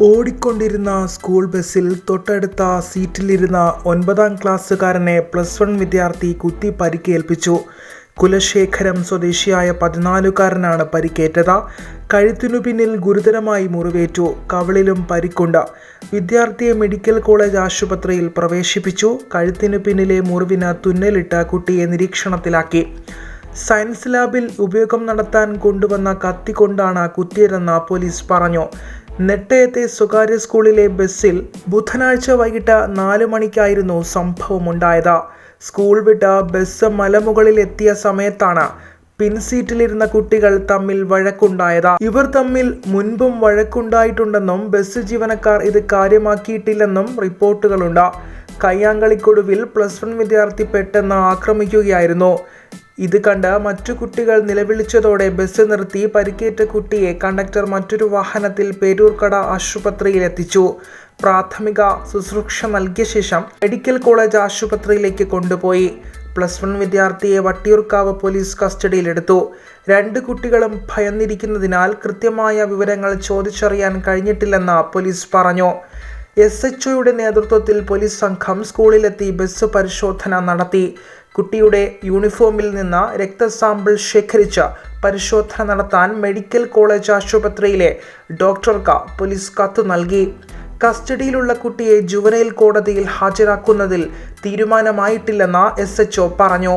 ഓടിക്കൊണ്ടിരുന്ന സ്കൂൾ ബസ്സിൽ തൊട്ടടുത്ത സീറ്റിലിരുന്ന 9ാം ക്ലാസ്സുകാരനെ +1 വിദ്യാർത്ഥി കുത്തി പരിക്കേൽപ്പിച്ചു. കുലശേഖരം സ്വദേശിയായ 14-കാരനാണ് പരിക്കേറ്റത്. കഴുത്തിനു പിന്നിൽ ഗുരുതരമായി മുറിവേറ്റു. കവിളിലും പരിക്കുണ്ട്. വിദ്യാർത്ഥിയെ മെഡിക്കൽ കോളേജ് ആശുപത്രിയിൽ പ്രവേശിപ്പിച്ചു. കഴുത്തിനു പിന്നിലെ മുറിവിന് തുന്നലിട്ട് കുട്ടിയെ നിരീക്ഷണത്തിലാക്കി. സയൻസ് ലാബിൽ ഉപയോഗം നടത്താൻ കൊണ്ടുവന്ന കത്തി കൊണ്ടാണ് കുത്തിയതെന്ന് പോലീസ് പറഞ്ഞു. നെട്ടയത്തെ സ്വകാര്യ സ്കൂളിലെ ബസ്സിൽ ബുധനാഴ്ച വൈകിട്ട് 4 മണിക്കായിരുന്നു സംഭവമുണ്ടായത്. സ്കൂൾ വിട്ട് ബസ് മലമുകളിൽ എത്തിയ സമയത്താണ് പിൻസീറ്റിലിരുന്ന കുട്ടികൾ തമ്മിൽ വഴക്കുണ്ടായത്. ഇവർ തമ്മിൽ മുൻപും വഴക്കുണ്ടായിട്ടുണ്ടെന്നും ബസ് ജീവനക്കാർ ഇത് കാര്യമാക്കിയിട്ടില്ലെന്നും റിപ്പോർട്ടുകളുണ്ട്. കയ്യാങ്കളിക്കൊടുവിൽ +1 വിദ്യാർത്ഥി പെട്ടെന്ന് ആക്രമിക്കുകയായിരുന്നു. ഇത് കണ്ട് മറ്റു കുട്ടികൾ നിലവിളിച്ചതോടെ ബസ് നിർത്തി പരിക്കേറ്റ കുട്ടിയെ കണ്ടക്ടർ മറ്റൊരു വാഹനത്തിൽ പേരൂർക്കട ആശുപത്രിയിൽ എത്തിച്ചു. പ്രാഥമിക ശുശ്രൂഷ നൽകിയ ശേഷം മെഡിക്കൽ കോളേജ് ആശുപത്രിയിലേക്ക് കൊണ്ടുപോയി. +1 വിദ്യാർത്ഥിയെ വട്ടിയൂർക്കാവ് പോലീസ് കസ്റ്റഡിയിലെടുത്തു. 2 കുട്ടികളും ഭയന്നിരിക്കുന്നതിനാൽ കൃത്യമായ വിവരങ്ങൾ ചോദിച്ചറിയാൻ കഴിഞ്ഞിട്ടില്ലെന്ന് പോലീസ് പറഞ്ഞു. SHOയുടെ നേതൃത്വത്തിൽ പോലീസ് സംഘം സ്കൂളിലെത്തി ബസ് പരിശോധന നടത്തി. കുട്ടിയുടെ യൂണിഫോമിൽ നിന്ന് രക്തസാമ്പിൾ ശേഖരിച്ച് പരിശോധന നടത്താൻ മെഡിക്കൽ കോളേജ് ആശുപത്രിയിലെ ഡോക്ടർക്ക് പോലീസ് കത്ത് നൽകി. കസ്റ്റഡിയിലുള്ള കുട്ടിയെ ജുവനൈൽ കോടതിയിൽ ഹാജരാക്കുന്നതിൽ തീരുമാനമായിട്ടില്ലെന്ന് SHO പറഞ്ഞു.